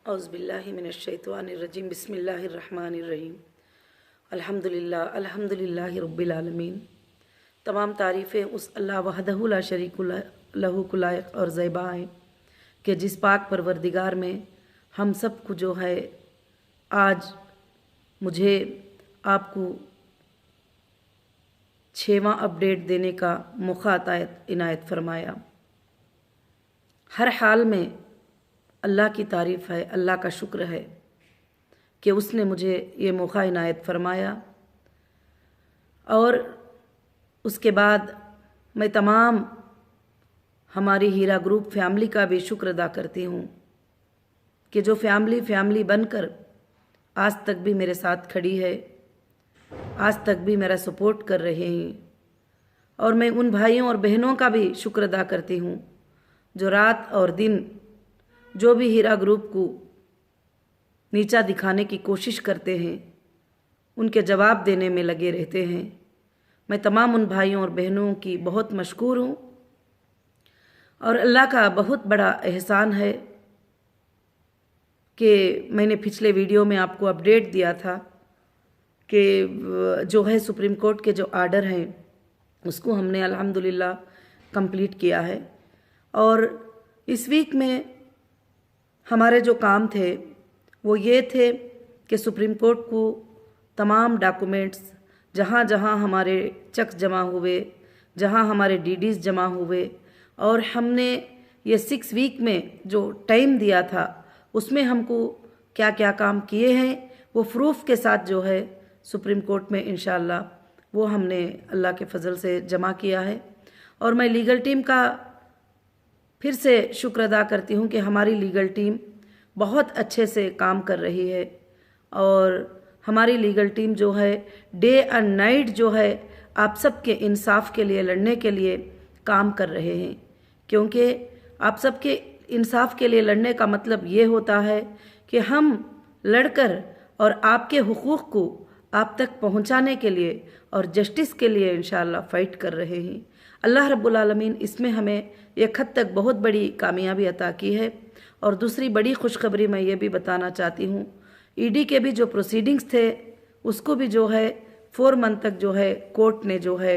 औज़ुबिल्लाहि मिनश्शैतानिर्रजीम बिस्मिल्लाहिर्रहमानिर्रहीम अल्हम्दुलिल्लाहि रब्बिल आलमीन। तमाम तारीफ़ें उस अल्लाह वहदहु ला शरीक लहू को लायक और ज़ैबा हैं कि जिस पाक परवरदिगार में हम सब को जो है आज मुझे आपको 6वां अपडेट देने का मौका इनायत फरमाया। हर हाल में अल्लाह की तारीफ़ है, अल्लाह का शुक्र है कि उसने मुझे ये मौका इनायत फरमाया। और उसके बाद मैं तमाम हमारी हीरा ग्रुप फैमिली का भी शुक्र अदा करती हूँ कि जो फैमिली बनकर आज तक भी मेरे साथ खड़ी है, आज तक भी मेरा सपोर्ट कर रहे हैं। और मैं उन भाइयों और बहनों का भी शुक्र अदा करती हूँ जो रात और दिन जो भी हीरा ग्रुप को नीचा दिखाने की कोशिश करते हैं, उनके जवाब देने में लगे रहते हैं। मैं तमाम उन भाइयों और बहनों की बहुत मशकूर हूँ और अल्लाह का बहुत बड़ा एहसान है कि मैंने पिछले वीडियो में आपको अपडेट दिया था कि जो है सुप्रीम कोर्ट के जो आर्डर हैं उसको हमने अल्हम्दुलिल्लाह कंप्लीट किया है। और इस वीक में हमारे जो काम थे वो ये थे कि सुप्रीम कोर्ट को तमाम डॉक्यूमेंट्स जहाँ जहाँ हमारे चेक जमा हुए, जहाँ हमारे डीडीज़ जमा हुए, और हमने ये 6 वीक में जो टाइम दिया था उसमें हमको क्या क्या काम किए हैं वो प्रूफ के साथ जो है सुप्रीम कोर्ट में इंशाअल्लाह वो हमने अल्लाह के फजल से जमा किया है। और मैं लीगल टीम का फिर से शुक्र अदा करती हूँ कि हमारी लीगल टीम बहुत अच्छे से काम कर रही है। और हमारी लीगल टीम जो है डे एंड नाइट जो है आप सबके इंसाफ के लिए लड़ने के लिए काम कर रहे हैं, क्योंकि आप सबके इंसाफ के लिए लड़ने का मतलब ये होता है कि हम लड़कर और आपके हुकूक को आप तक पहुंचाने के लिए और जस्टिस के लिए इंशाअल्लाह फ़ाइट कर रहे हैं। अल्लाह रब्बुल आलमीन इसमें हमें एक हद तक बहुत बड़ी कामयाबी अता की है। और दूसरी बड़ी खुशखबरी मैं ये भी बताना चाहती हूँ, ईडी के भी जो प्रोसीडिंग्स थे उसको भी जो है 4 मंथ तक जो है कोर्ट ने जो है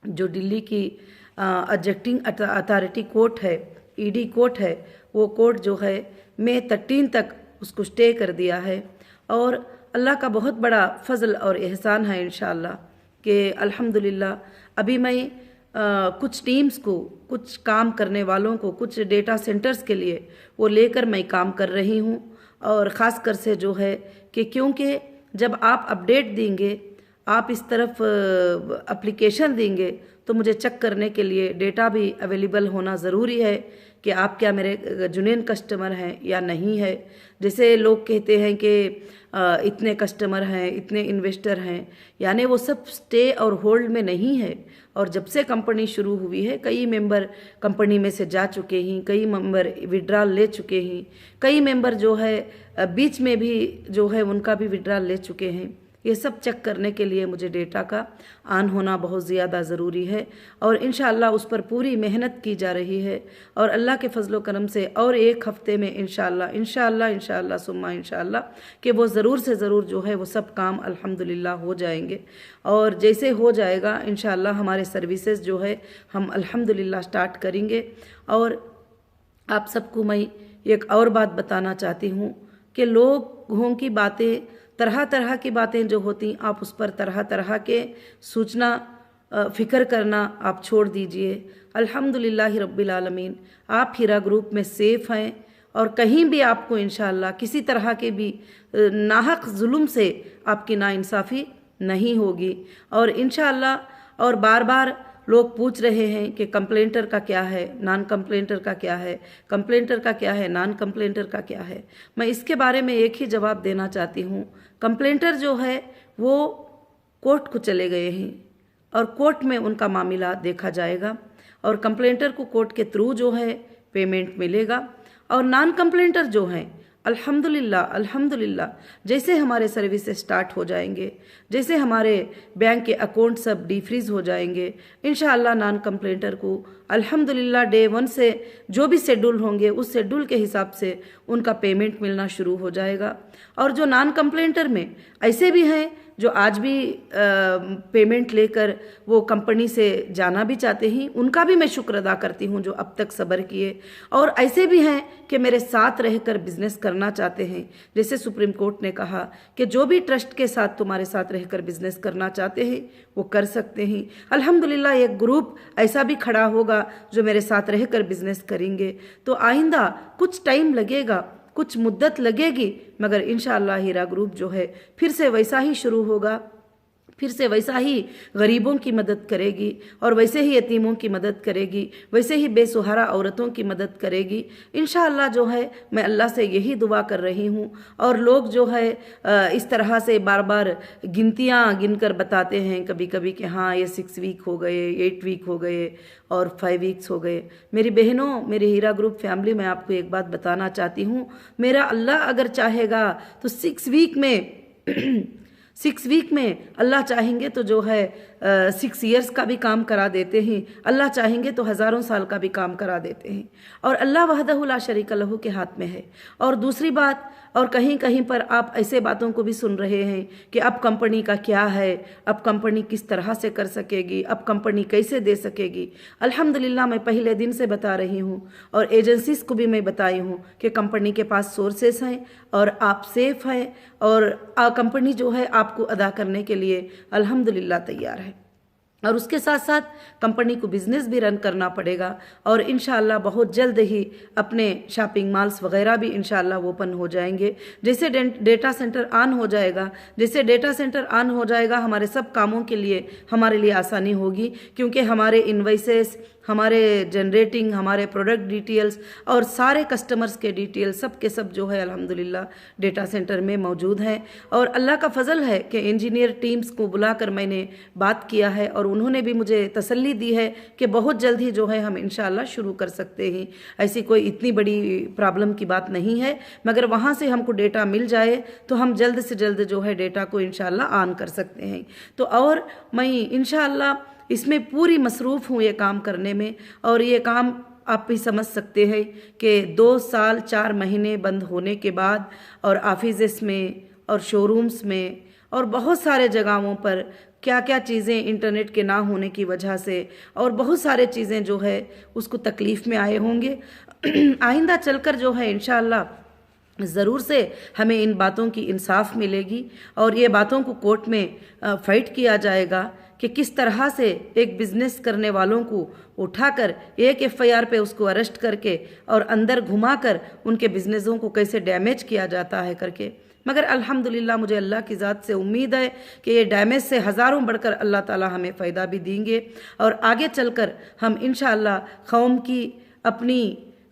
जो दिल्ली की एग्जीक्यूटिंग अथॉरिटी कोर्ट है, ईडी कोर्ट है, वो कोर्ट जो है मई 13 तक उसको स्टे कर दिया है। और अल्लाह का बहुत बड़ा फजल और एहसान है इंशाअल्लाह कि अल्हम्दुलिल्लाह अभी मैं कुछ टीम्स को, कुछ काम करने वालों को, कुछ डेटा सेंटर्स के लिए वो लेकर मैं काम कर रही हूँ। और ख़ास कर से जो है कि क्योंकि जब आप अपडेट देंगे, आप इस तरफ एप्लीकेशन देंगे तो मुझे चेक करने के लिए डेटा भी अवेलेबल होना ज़रूरी है कि आप क्या मेरे जुनून कस्टमर हैं या नहीं है। जैसे लोग कहते हैं कि इतने कस्टमर हैं, इतने इन्वेस्टर हैं, यानी वो सब स्टे और होल्ड में नहीं है। और जब से कंपनी शुरू हुई है कई मेंबर कंपनी में से जा चुके हैं, कई मेंबर विड्रॉल ले चुके हैं, कई मेंबर जो है बीच में भी जो है उनका भी विड्रॉल ले चुके हैं। ये सब चेक करने के लिए मुझे डेटा का ऑन होना बहुत ज़्यादा ज़रूरी है और इंशाअल्लाह उस पर पूरी मेहनत की जा रही है। और अल्लाह के फजलो करम से और 1 हफ्ते में इंशाअल्लाह सुम्मा इंशाअल्लाह कि वो ज़रूर से ज़रूर जो है वो सब काम अल्हम्दुलिल्लाह हो जाएंगे। और जैसे हो जाएगा इंशाअल्लाह हमारे सर्विसेज जो है हम अल्हम्दुलिल्लाह स्टार्ट करेंगे। और आप सबको मैं एक और बात बताना चाहती हूँ कि लोगों की बातें, तरह तरह की बातें जो होती आप उस पर तरह तरह के सूचना फ़िक्र करना आप छोड़ दीजिए। अल्हम्दुलिल्लाहि रब्बिल आलमीन आप हीरा ग्रुप में सेफ़ हैं और कहीं भी आपको इंशाअल्लाह किसी तरह के भी नाहक जुल्म से आपकी नाइंसाफ़ी नहीं होगी। और इंशाअल्लाह और बार बार लोग पूछ रहे हैं कि कंप्लेंटर का क्या है, नॉन कंप्लेंटर का क्या है, कंप्लेंटर का क्या है, नॉन कंप्लेंटर का क्या है। मैं इसके बारे में एक ही जवाब देना चाहती हूँ, कंप्लेंटर जो है वो कोर्ट को चले गए हैं और कोर्ट में उनका मामला देखा जाएगा और कंप्लेंटर को कोर्ट के थ्रू जो है पेमेंट मिलेगा। और नॉन कंप्लेंटर जो हैं अल्हम्दुलिल्लाह अल्हम्दुलिल्लाह, जैसे हमारे सर्विस स्टार्ट हो जाएंगे, जैसे हमारे बैंक के अकाउंट सब डीफ्रीज हो जाएंगे, इंशाअल्लाह नॉन कंप्लेंटर को अल्हम्दुलिल्लाह डे 1 से जो भी शेड्यूल होंगे उस शेड्यूल के हिसाब से उनका पेमेंट मिलना शुरू हो जाएगा। और जो नॉन कंप्लेंटर में ऐसे भी हैं जो आज भी पेमेंट लेकर वो कंपनी से जाना भी चाहते हैं, उनका भी मैं शुक्र अदा करती हूँ जो अब तक सब्र किए। और ऐसे भी हैं कि मेरे साथ रहकर बिजनेस करना चाहते हैं। जैसे सुप्रीम कोर्ट ने कहा कि जो भी ट्रस्ट के साथ तुम्हारे साथ रहकर बिजनेस करना चाहते हैं वो कर सकते हैं। अल्हम्दुलिल्लाह एक ग्रुप ऐसा भी खड़ा होगा जो मेरे साथ रहकर बिजनेस करेंगे। तो आइंदा कुछ टाइम लगेगा, कुछ मुद्दत लगेगी, मगर इंशाअल्लाह हीरा ग्रुप जो है फिर से वैसा ही शुरू होगा, फिर से वैसा ही गरीबों की मदद करेगी और वैसे ही यतीमों की मदद करेगी, वैसे ही बेसहारा औरतों की मदद करेगी इंशाअल्लाह। जो है मैं अल्लाह से यही दुआ कर रही हूँ। और लोग जो है इस तरह से बार बार गिनतियाँ गिनकर बताते हैं कभी कभी कि हाँ ये 6 वीक हो गए, 8 वीक हो गए और 5 वीक्स हो गए। मेरी बहनों, मेरे हीरा ग्रुप फैमिली, मैं आपको एक बात बताना चाहती हूँ, मेरा अल्लाह अगर चाहेगा तो 6 वीक में 6 वीक में अल्लाह चाहेंगे तो जो है 6 ईयर्स का भी काम करा देते हैं, अल्लाह चाहेंगे तो हज़ारों साल का भी काम करा देते हैं। और अल्लाह वहदहु ला शरीका लहू के हाथ में है। और दूसरी बात, और कहीं कहीं पर आप ऐसे बातों को भी सुन रहे हैं कि अब कंपनी का क्या है, अब कंपनी किस तरह से कर सकेगी, अब कंपनी कैसे दे सकेगी। अल्हम्दुलिल्लाह मैं पहले दिन से बता रही हूँ और एजेंसीज को भी मैं बताई हूँ कि कंपनी के पास सोर्सेस हैं और आप सेफ हैं और कंपनी जो है आपको अदा करने के लिए अल्हम्दुलिल्लाह तैयार है। और उसके साथ साथ कंपनी को बिजनेस भी रन करना पड़ेगा और इंशाअल्लाह बहुत जल्द ही अपने शॉपिंग मॉल्स वगैरह भी इंशाअल्लाह ओपन हो जाएंगे। जैसे डेटा सेंटर ऑन हो जाएगा, जैसे डेटा सेंटर ऑन हो जाएगा, हमारे सब कामों के लिए हमारे लिए आसानी होगी, क्योंकि हमारे इन्वाइसेस, हमारे जनरेटिंग, हमारे प्रोडक्ट डिटेल्स और सारे कस्टमर्स के डिटेल्स सब के सब जो है अल्हम्दुलिल्लाह डेटा सेंटर में मौजूद हैं। और अल्लाह का फजल है कि इंजीनियर टीम्स को बुलाकर मैंने बात किया है और उन्होंने भी मुझे तसल्ली दी है कि बहुत जल्द ही जो है हम इंशाअल्लाह शुरू कर सकते हैं। ऐसी कोई इतनी बड़ी प्रॉब्लम की बात नहीं है, मगर वहाँ से हमको डेटा मिल जाए तो हम जल्द से जल्द जो है डेटा को इंशाअल्लाह ऑन कर सकते हैं। तो और मैं इंशाअल्लाह इसमें पूरी मसरूफ़ हूँ ये काम करने में। और ये काम आप भी समझ सकते हैं कि 2 साल 4 महीने बंद होने के बाद और ऑफिसेस में और शोरूम्स में और बहुत सारे जगहों पर क्या क्या चीज़ें इंटरनेट के ना होने की वजह से और बहुत सारे चीज़ें जो है उसको तकलीफ़ में आए होंगे। आइंदा चलकर जो है इंशाअल्लाह ज़रूर से हमें इन बातों की इंसाफ मिलेगी और ये बातों को कोर्ट में फाइट किया जाएगा कि किस तरह से एक बिजनेस करने वालों को उठाकर एक FIR पे उसको अरेस्ट करके और अंदर घुमाकर उनके बिजनेसों को कैसे डैमेज किया जाता है करके। मगर अल्हम्दुलिल्लाह मुझे अल्लाह की ज़ात से उम्मीद है कि ये डैमेज से हज़ारों बढ़कर अल्लाह ताला हमें फ़ायदा भी देंगे और आगे चलकर हम इंशाअल्लाह अपनी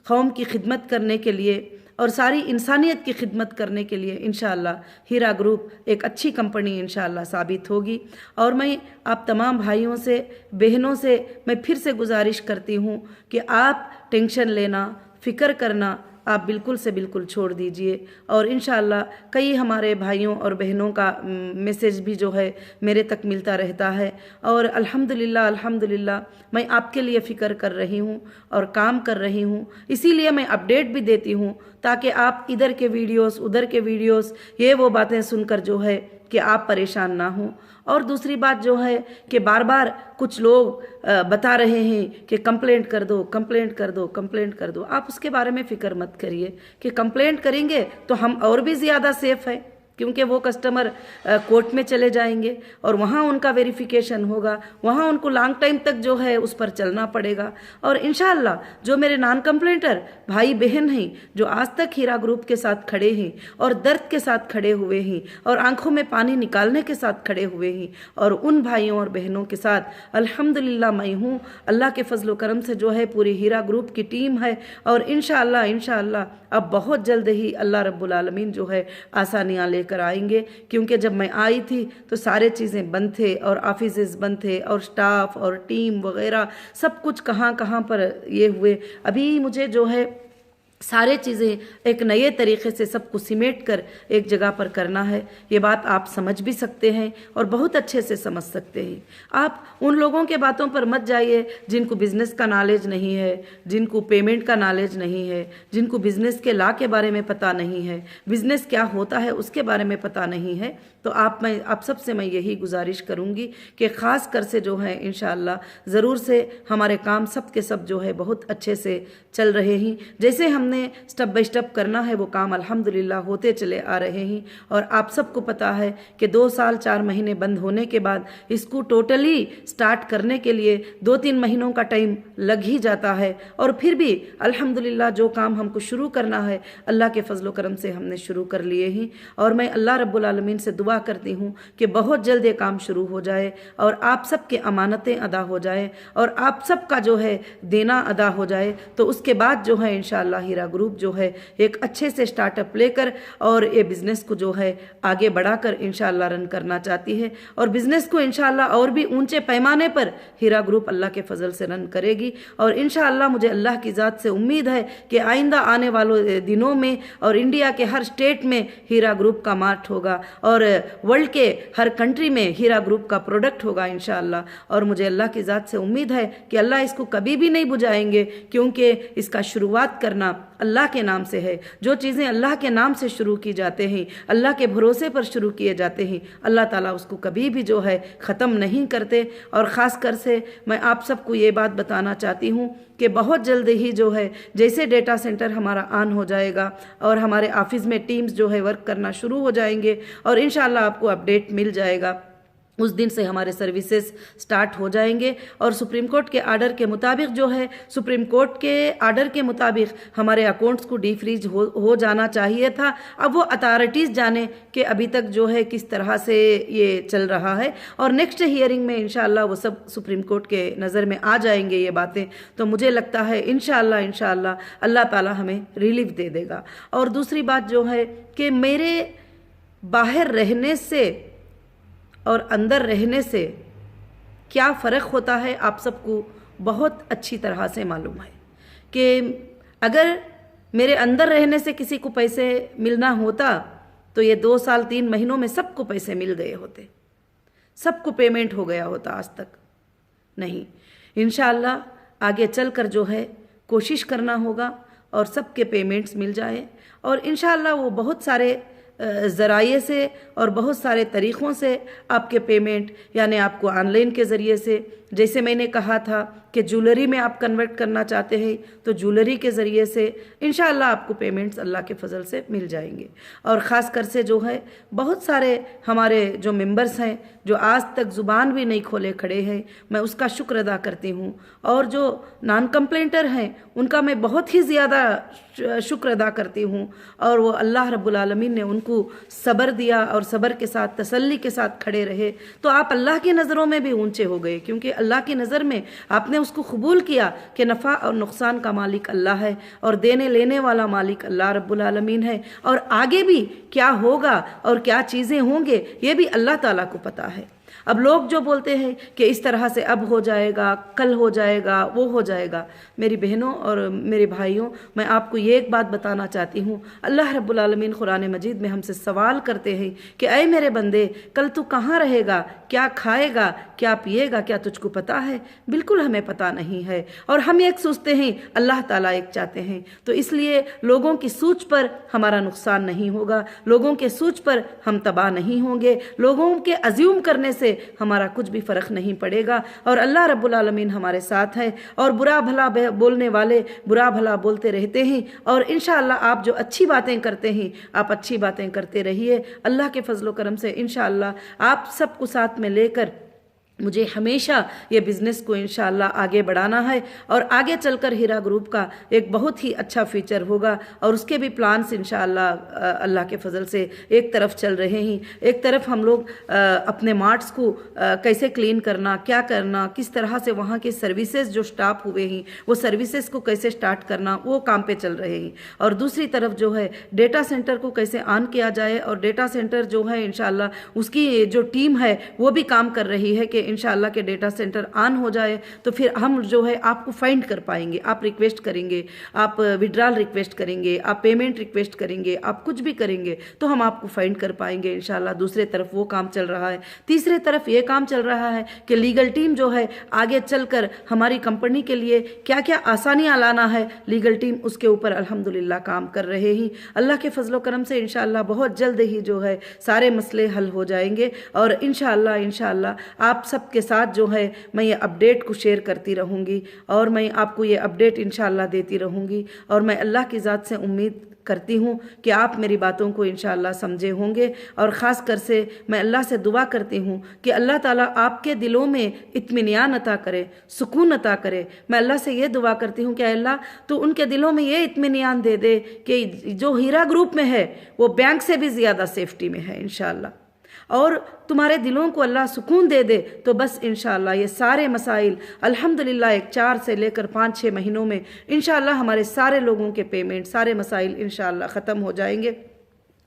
कौम की खिदमत करने के लिए और सारी इंसानियत की खिदमत करने के लिए इंशाअल्लाह हीरा ग्रुप एक अच्छी कंपनी इंशाअल्लाह साबित होगी। और मैं आप तमाम भाइयों से, बहनों से मैं फिर से गुजारिश करती हूँ कि आप टेंशन लेना, फ़िक्र करना आप बिल्कुल से बिल्कुल छोड़ दीजिए। और इंशाअल्लाह कई हमारे भाइयों और बहनों का मैसेज भी जो है मेरे तक मिलता रहता है और अल्हम्दुलिल्लाह अल्हम्दुलिल्लाह मैं आपके लिए फ़िक्र कर रही हूँ और काम कर रही हूँ। इसीलिए मैं अपडेट भी देती हूँ ताकि आप इधर के वीडियोस, उधर के वीडियोस, ये वो बातें सुनकर जो है कि आप परेशान ना हों। और दूसरी बात जो है कि बार बार कुछ लोग बता रहे हैं कि कंप्लेंट कर दो, कंप्लेंट कर दो, कंप्लेंट कर दो। आप उसके बारे में फ़िक्र मत करिए कि कंप्लेंट करेंगे तो हम और भी ज़्यादा सेफ है, क्योंकि वो कस्टमर कोर्ट में चले जाएंगे और वहाँ उनका वेरिफिकेशन होगा, वहाँ उनको लॉन्ग टाइम तक जो है उस पर चलना पड़ेगा। और इंशाअल्लाह जो मेरे नॉन कंप्लेंटर भाई बहन हैं जो आज तक हीरा ग्रुप के साथ खड़े हैं और दर्द के साथ खड़े हुए हैं और आंखों में पानी निकालने के साथ खड़े हुए हैं, और उन भाइयों और बहनों के साथ अल्हम्दुलिल्लाह मैं हूँ। अल्लाह के फजल करम से जो है पूरी हीरा ग्रुप की टीम है और इंशाअल्लाह अब बहुत जल्द ही अल्लाह रब्बुल आलमीन जो है आसानियाँ लेकर आएंगे। क्योंकि जब मैं आई थी तो सारे चीज़ें बंद थे और ऑफिसेज बंद थे और स्टाफ और टीम वगैरह सब कुछ कहाँ पर ये हुए। अभी मुझे जो है सारे चीज़ें एक नए तरीके से सबको सिमेट कर एक जगह पर करना है। ये बात आप समझ भी सकते हैं और बहुत अच्छे से समझ सकते हैं। आप उन लोगों के बातों पर मत जाइए जिनको बिज़नेस का नॉलेज नहीं है, जिनको पेमेंट का नॉलेज नहीं है, जिनको बिज़नेस के लॉ के बारे में पता नहीं है, बिज़नेस क्या होता है उसके बारे में पता नहीं है। तो आप सबसे मैं यही गुजारिश करूँगी कि ख़ास कर से जो है इंशाअल्लाह ज़रूर से हमारे काम सब के सब जो है बहुत अच्छे से चल रहे हैं। जैसे हमने स्टेप बाय स्टेप करना है वो काम अल्हम्दुलिल्लाह होते चले आ रहे हैं। और आप सबको पता है कि 2 साल 4 महीने बंद होने के बाद इसको टोटली स्टार्ट करने के लिए 2-3 महीनों का टाइम लग ही जाता है। और फिर भी अल्हम्दुलिल्लाह जो काम हमको शुरू करना है अल्लाह के फजल करम से हमने शुरू कर लिए हैं। और मैं अल्लाह रब्बुल आलमीन से दुआ करती हूँ कि बहुत जल्द ये काम शुरू हो जाए और आप सबके अमानतें अदा हो जाए और आप सबका जो है देना अदा हो जाए। तो उसके बाद जो है इंशाअल्लाह हीरा ग्रुप जो है एक अच्छे से स्टार्टअप लेकर और ये बिज़नेस को जो है आगे बढ़ाकर इंशाअल्लाह रन करना चाहती है। और बिज़नेस को इंशाअल्लाह और भी ऊंचे पैमाने पर हीरा ग्रुप अल्लाह के फजल से रन करेगी। और इंशाअल्लाह मुझे अल्लाह की ज़ात से उम्मीद है कि आइंदा आने वाले दिनों में और इंडिया के हर स्टेट में हीरा ग्रुप का मार्ट होगा और वर्ल्ड के हर कंट्री में हीरा ग्रुप का प्रोडक्ट होगा इंशाअल्लाह। और मुझे अल्लाह की ज़ात से उम्मीद है कि अल्लाह इसको कभी भी नहीं बुझाएंगे, क्योंकि इसका शुरुआत करना अल्लाह के नाम से है। जो चीज़ें अल्लाह के नाम से शुरू की जाते हैं, अल्लाह के भरोसे पर शुरू किए जाते हैं, अल्लाह ताला उसको कभी भी जो है ख़त्म नहीं करते। और ख़ास कर से मैं आप सबको ये बात बताना चाहती हूँ कि बहुत जल्द ही जो है जैसे डेटा सेंटर हमारा ऑन हो जाएगा और हमारे ऑफिस में टीम्स जो है वर्क करना शुरू हो जाएंगे और इंशाअल्लाह आपको अपडेट मिल जाएगा, उस दिन से हमारे सर्विसेज स्टार्ट हो जाएंगे। और सुप्रीम कोर्ट के आर्डर के मुताबिक जो है सुप्रीम कोर्ट के आर्डर के मुताबिक हमारे अकाउंट्स को डीफ्रीज हो जाना चाहिए था। अब वो अथॉरिटीज़ जाने कि अभी तक जो है किस तरह से ये चल रहा है और नेक्स्ट हियरिंग में इंशाअल्लाह वो सब सुप्रीम कोर्ट के नज़र में आ जाएंगे ये बातें। तो मुझे लगता है इंशाअल्लाह अल्लाह ताला हमें रिलीफ दे देगा। और दूसरी बात जो है कि मेरे बाहर रहने से और अंदर रहने से क्या फ़र्क होता है आप सबको बहुत अच्छी तरह से मालूम है कि अगर मेरे अंदर रहने से किसी को पैसे मिलना होता तो ये 2 साल 3 महीनों में सबको पैसे मिल गए होते, सबको पेमेंट हो गया होता। आज तक नहीं। इंशाअल्लाह आगे चलकर जो है कोशिश करना होगा और सबके पेमेंट्स मिल जाए। और इंशाअल्लाह वो बहुत सारे ज़राए से और बहुत सारे तरीक़ों से आपके पेमेंट यानी आपको ऑनलाइन के ज़रिए से, जैसे मैंने कहा था कि ज्वेलरी में आप कन्वर्ट करना चाहते हैं तो ज्वेलरी के ज़रिए से इंशाअल्लाह आपको पेमेंट्स अल्लाह के फजल से मिल जाएंगे। और ख़ास कर से जो है बहुत सारे हमारे जो मेंबर्स हैं जो आज तक ज़ुबान भी नहीं खोले खड़े हैं, मैं उसका शुक्र अदा करती हूँ। और जो नॉन कंप्लेंटर हैं उनका मैं बहुत ही ज़्यादा शुक्र अदा करती हूँ। और वो अल्लाह रब्बुल आलमीन ने उनको सब्र दिया और सब्र के साथ तसल्ली के साथ खड़े रहे तो आप अल्लाह की नज़रों में भी ऊंचे हो गए, क्योंकि अल्लाह की नज़र में आपने उसको कबूल किया कि नफ़ा और नुकसान का मालिक अल्लाह है और देने लेने वाला मालिक अल्लाह रब्बुल आलमीन है। और आगे भी क्या होगा और क्या चीज़ें होंगे ये भी अल्लाह ताला को पता है। अब लोग जो बोलते हैं कि इस तरह से अब हो जाएगा, कल हो जाएगा, वो हो जाएगा, मेरी बहनों और मेरे भाइयों मैं आपको ये एक बात बताना चाहती हूँ। अल्लाह रब्बुल आलमीन कुरान मजीद में हमसे सवाल करते हैं कि ऐ मेरे बंदे कल तू कहाँ रहेगा, क्या खाएगा, क्या पिएगा, क्या तुझको पता है? बिल्कुल हमें पता नहीं है। और हम एक सोचते हैं, अल्लाह ताला एक चाहते हैं। तो इसलिए लोगों की सोच पर हमारा नुकसान नहीं होगा, लोगों के सोच पर हम तबाह नहीं होंगे, लोगों के अज्यूम करने से हमारा कुछ भी फर्क नहीं पड़ेगा। और अल्लाह रब्बुल आलमीन हमारे साथ है। और बुरा भला बोलने वाले बुरा भला बोलते रहते हैं और इंशाअल्लाह आप जो अच्छी बातें करते हैं आप अच्छी बातें करते रहिए। अल्लाह के फजलो करम से इंशाअल्लाह आप सबको साथ में लेकर मुझे हमेशा ये बिज़नेस को इंशाअल्लाह आगे बढ़ाना है। और आगे चलकर हीरा ग्रुप का एक बहुत ही अच्छा फीचर होगा और उसके भी प्लान्स इंशाअल्लाह अल्लाह के फजल से एक तरफ चल रहे हैं, एक तरफ हम लोग अपने मार्ट्स को कैसे क्लीन करना, क्या करना, किस तरह से वहाँ के सर्विसेज जो स्टाफ हुए हैं वो सर्विसेज को कैसे स्टार्ट करना, वो काम पे चल रहे हैं। और दूसरी तरफ जो है डेटा सेंटर को कैसे ऑन किया जाए और डेटा सेंटर जो है इंशाअल्लाह उसकी जो टीम है वो भी काम कर रही है कि इंशाअल्लाह के डेटा सेंटर ऑन हो जाए तो फिर हम जो है आपको फाइंड कर पाएंगे। आप रिक्वेस्ट करेंगे, आप विड्रॉल रिक्वेस्ट करेंगे, आप पेमेंट रिक्वेस्ट करेंगे, आप कुछ भी करेंगे तो हम आपको फाइंड कर पाएंगे इंशाअल्लाह। दूसरे तरफ वो काम चल रहा है। तीसरे तरफ ये काम चल रहा है कि लीगल टीम जो है आगे चलकर हमारी कंपनी के लिए क्या क्या आसानियाँ लाना है, लीगल टीम उसके ऊपर अल्हम्दुलिल्लाह काम कर रहे हैं। अल्लाह के फजलो करम से इंशाअल्लाह बहुत जल्द ही जो है सारे मसले हल हो जाएंगे और इंशाअल्लाह आप सबके साथ जो है मैं ये अपडेट को शेयर करती रहूँगी और मैं आपको ये अपडेट इंशाअल्लाह देती रहूँगी। और मैं अल्लाह की ज़ात से उम्मीद करती हूँ कि आप मेरी बातों को इंशाअल्लाह समझे होंगे। और ख़ास कर से मैं अल्लाह से दुआ करती हूँ कि अल्लाह ताला आपके दिलों में इत्मीनान अता करे, सुकून अता करे। मैं अल्लाह से ये दुआ करती हूँ कि अल्लाह तो उनके दिलों में ये इत्मीनान दे दे कि जो हीरा ग्रुप में है वो बैंक से भी ज़्यादा सेफ्टी में है इंशाअल्लाह, और तुम्हारे दिलों को अल्लाह सुकून दे दे। तो बस इंशाअल्लाह ये सारे मसाइल अल्हम्दुलिल्लाह एक 4 से लेकर 5-6 महीनों में इंशाअल्लाह हमारे सारे लोगों के पेमेंट, सारे मसाइल इंशाअल्लाह ख़त्म हो जाएंगे।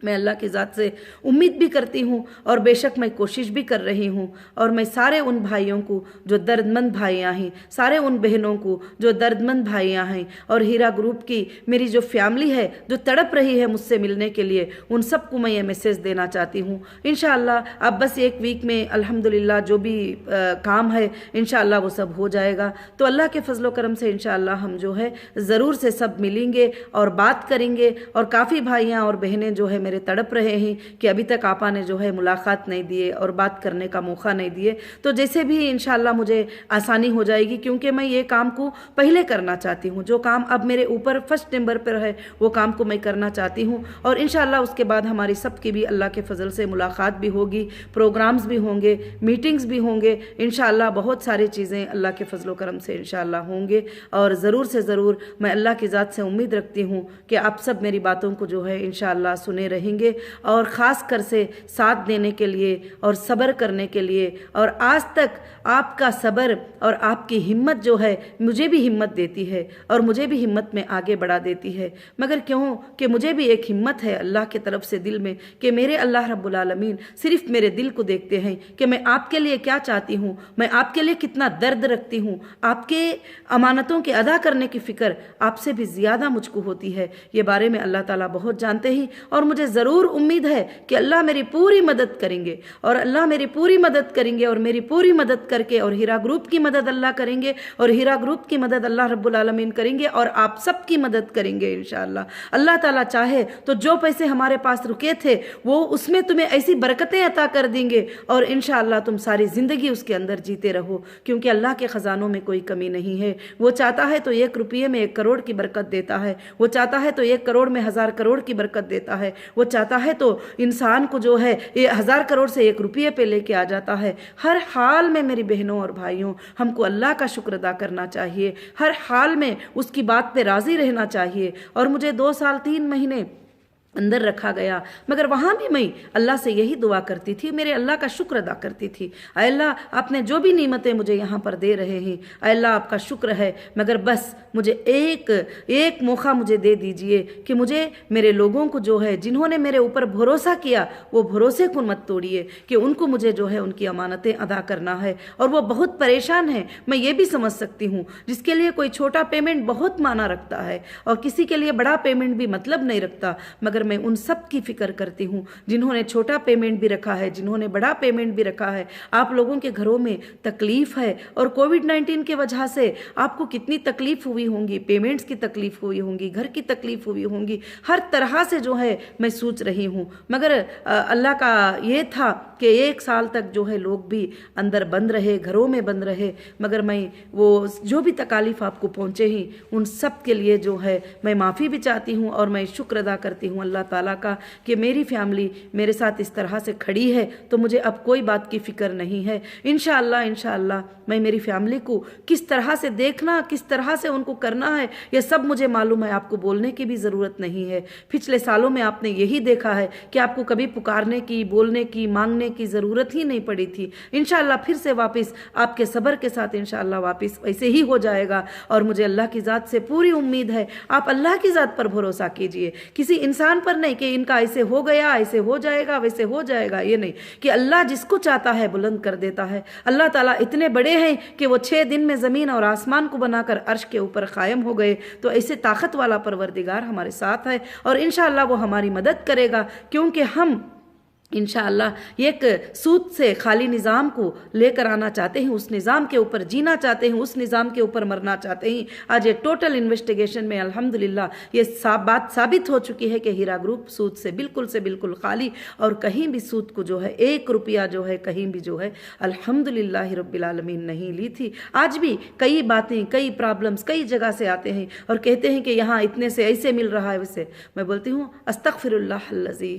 मैं अल्लाह की ज़ात से उम्मीद भी करती हूँ और बेशक मैं कोशिश भी कर रही हूँ। और मैं सारे उन भाइयों को जो दर्दमंद भाइयाँ हैं, सारे उन बहनों को जो दर्दमंद भाइयाँ हैं, और हीरा ग्रुप की मेरी जो फैमिली है जो तड़प रही है मुझसे मिलने के लिए, उन सबको मैं ये मैसेज देना चाहती हूँ। इंशाअल्लाह अब बस 1 वीक में अल्हम्दुलिल्लाह जो भी काम है इंशाअल्लाह वो सब हो जाएगा। तो अल्लाह के फजलो करम से इंशाअल्लाह हम जो है ज़रूर से सब मिलेंगे और बात करेंगे। और काफ़ी भाइयाँ और बहनें जो है मेरे तड़प रहे हैं कि अभी तक आपा ने जो है मुलाकात नहीं दिए और बात करने का मौका नहीं दिए। तो जैसे भी इंशाअल्लाह मुझे आसानी हो जाएगी, क्योंकि मैं ये काम को पहले करना चाहती हूँ। जो काम अब मेरे ऊपर फर्स्ट नंबर पर है वो काम को मैं करना चाहती हूँ। और इंशाअल्लाह उसके बाद हमारी सबकी भी अल्लाह के फजल से मुलाकात भी होगी, प्रोग्राम्स भी होंगे, मीटिंग्स भी होंगे इंशाअल्लाह। बहुत सारी चीज़ें अल्लाह के फजलो करम से इंशाअल्लाह होंगे। और ज़रूर से ज़रूर मैं अल्लाह की ज़ात से उम्मीद रखती हूँ कि आप सब मेरी बातों को जो है इंशाअल्लाह सुने रहेंगे और ख़ास कर से साथ देने के लिए और सब्र करने के लिए। और आज तक आपका सब्र और आपकी हिम्मत जो है मुझे भी हिम्मत देती है और मुझे भी हिम्मत में आगे बढ़ा देती है। मगर क्यों कि मुझे भी एक हिम्मत है अल्लाह की तरफ से दिल में कि मेरे अल्लाह रब्बुल आलमीन सिर्फ मेरे दिल को देखते हैं कि मैं आपके लिए क्या चाहती हूँ, मैं आपके लिए कितना दर्द रखती हूँ। आपके अमानतों के अदा करने की फ़िक्र आपसे भी ज़्यादा मुझको होती है। ये बारे में अल्लाह ताला बहुत जानते हैं और मुझे ज़रूर उम्मीद है कि अल्लाह मेरी पूरी मदद करेंगे और अल्लाह मेरी पूरी मदद करेंगे और मेरी पूरी मदद करके और हीरा ग्रुप की मदद अल्लाह करेंगे और हीरा ग्रुप की मदद अल्लाह रब्बुल आलमीन करेंगे और आप सबकी मदद करेंगे इंशाअल्लाह। अल्लाह ताला चाहे तो जो पैसे हमारे पास रुके थे वो उसमें तुम्हें ऐसी बरकतें अता कर देंगे और इंशाअल्लाह तुम सारी ज़िंदगी उसके अंदर जीते रहो, क्योंकि अल्लाह के ख़जानों में कोई कमी नहीं है। वो चाहता है तो 1 रुपये में 1 करोड़ की बरकत देता है, वो चाहता है तो 1 करोड़ में 1000 करोड़ की बरकत देता है, वो चाहता है तो इंसान को जो है ये 1000 करोड़ से 1 रुपये पे लेके आ जाता है। हर हाल में मेरी बहनों और भाइयों हमको अल्लाह का शुक्र अदा करना चाहिए, हर हाल में उसकी बात पे राज़ी रहना चाहिए। और मुझे 2 साल 3 महीने अंदर रखा गया, मगर वहाँ भी मैं अल्लाह से यही दुआ करती थी, मेरे अल्लाह का शुक्र अदा करती थी। अल्लाह आपने जो भी नेमतें मुझे यहाँ पर दे रहे हैं अल्लाह आपका शुक्र है, मगर बस मुझे एक मौका मुझे दे दीजिए कि मुझे मेरे लोगों को जो है जिन्होंने मेरे ऊपर भरोसा किया वो भरोसे को मत तोड़िए कि उनको मुझे जो है उनकी अमानतें अदा करना है। और वो बहुत परेशान है, मैं ये भी समझ सकती हूँ, जिसके लिए कोई छोटा पेमेंट बहुत माना रखता है और किसी के लिए बड़ा पेमेंट भी मतलब नहीं रखता, मगर मैं उन सब की फिक्र करती हूँ जिन्होंने छोटा पेमेंट भी रखा है, जिन्होंने बड़ा पेमेंट भी रखा है। आप लोगों के घरों में तकलीफ है और कोविड-19 के वजह से आपको कितनी तकलीफ हुई होंगी, पेमेंट्स की तकलीफ हुई होंगी, घर की तकलीफ हुई होंगी, हर तरह से जो है मैं सोच रही हूँ। मगर अल्लाह का ये था कि 1 साल तक जो है लोग भी अंदर बंद रहे, घरों में बंद रहे, मगर मैं वो जो भी तकालीफ आपको पहुँचे ही उन सब के लिए जो है मैं माफ़ी भी चाहती हूँ और मैं शुक्र अदा करती हूँ अल्लाह ताला का कि मेरी फैमिली मेरे साथ इस तरह से खड़ी है, तो मुझे अब कोई बात की फ़िक्र नहीं है। इंशाअल्लाह मैं मेरी फैमिली को किस तरह से देखना, किस तरह से उनको करना है, ये सब मुझे मालूम है, आपको बोलने की भी ज़रूरत नहीं है। पिछले सालों में आपने यही देखा है कि आपको कभी पुकारने की, बोलने की, मांगने की ज़रूरत ही नहीं पड़ी थी। इंशाअल्लाह फिर से वापस आपके सब्र के साथ इंशाअल्लाह वापस वैसे ही हो जाएगा। और मुझे अल्लाह की ज़ात से पूरी उम्मीद है, आप अल्लाह की ज़ात पर भरोसा कीजिए, किसी इंसान पर नहीं कि इनका ऐसे हो गया, ऐसे हो जाएगा, वैसे हो जाएगा, ये नहीं, कि अल्लाह जिसको चाहता है बुलंद कर देता है। अल्लाह ताला इतने बड़े हैं कि वो 6 दिन में ज़मीन और आसमान को बनाकर अर्श के ऊपर कायम हो गए। तो ऐसे ताकत वाला परवरदिगार हमारे साथ है और इंशाअल्लाह वो हमारी मदद करेगा, क्योंकि हम इंशाअल्लाह एक सूद से खाली निज़ाम को लेकर आना चाहते हैं, उस निज़ाम के ऊपर जीना चाहते हैं, उस निज़ाम के ऊपर मरना चाहते हैं। आज ये टोटल इन्वेस्टिगेशन में अल्हम्दुलिल्लाह ये बात साबित हो चुकी है कि हीरा ग्रुप सूद से बिल्कुल खाली, और कहीं भी सूद को जो है 1 रुपया जो है कहीं भी जो है अल्हम्दुलिल्लाह रब्बिल आलमीन नहीं ली थी। आज भी कई बातें, कई प्रॉब्लम्स कई जगह से आते हैं और कहते हैं कि यहाँ इतने से ऐसे मिल रहा है वैसे। मैं बोलती हूँ अस्तगफिरुल्लाह अल्लज़ी,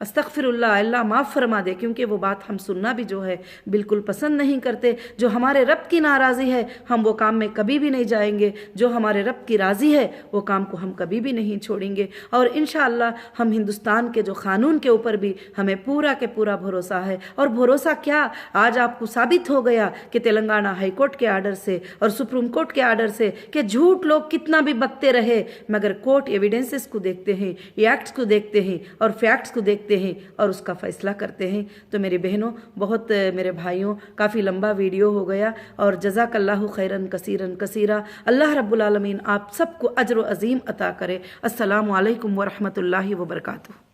अस्तगफिरुल्लाह, अल्लाह माफ़ फरमा दे, क्योंकि वो बात हम सुनना भी जो है बिल्कुल पसंद नहीं करते। जो हमारे रब की नाराज़ी है हम वो काम में कभी भी नहीं जाएंगे, जो हमारे रब की राज़ी है वो काम को हम कभी भी नहीं छोड़ेंगे। और इंशाअल्लाह हम हिंदुस्तान के जो क़ानून के ऊपर भी हमें पूरा के पूरा भरोसा है। और भरोसा क्या, आज आपको साबित हो गया कि तेलंगाना हाई कोर्ट के आर्डर से और सुप्रीम कोर्ट के आर्डर से कि झूठ लोग कितना भी बकते रहे, मगर कोर्ट एविडेंसेस को देखते हैं, एक्ट्स को देखते हैं और फैक्ट्स को देखते हैं और उसका फैसला करते हैं। तो मेरी बहनों, बहुत मेरे भाइयों, काफ़ी लंबा वीडियो हो गया और जज़ाकल्लाहु खैरन कसीरन कसीरा। अल्लाह रब्बुल आलमीन आप सबको अज्र अज़ीम अता करे। अस्सलामु अलैकुम व रहमतुल्लाहि व बरकातुहू।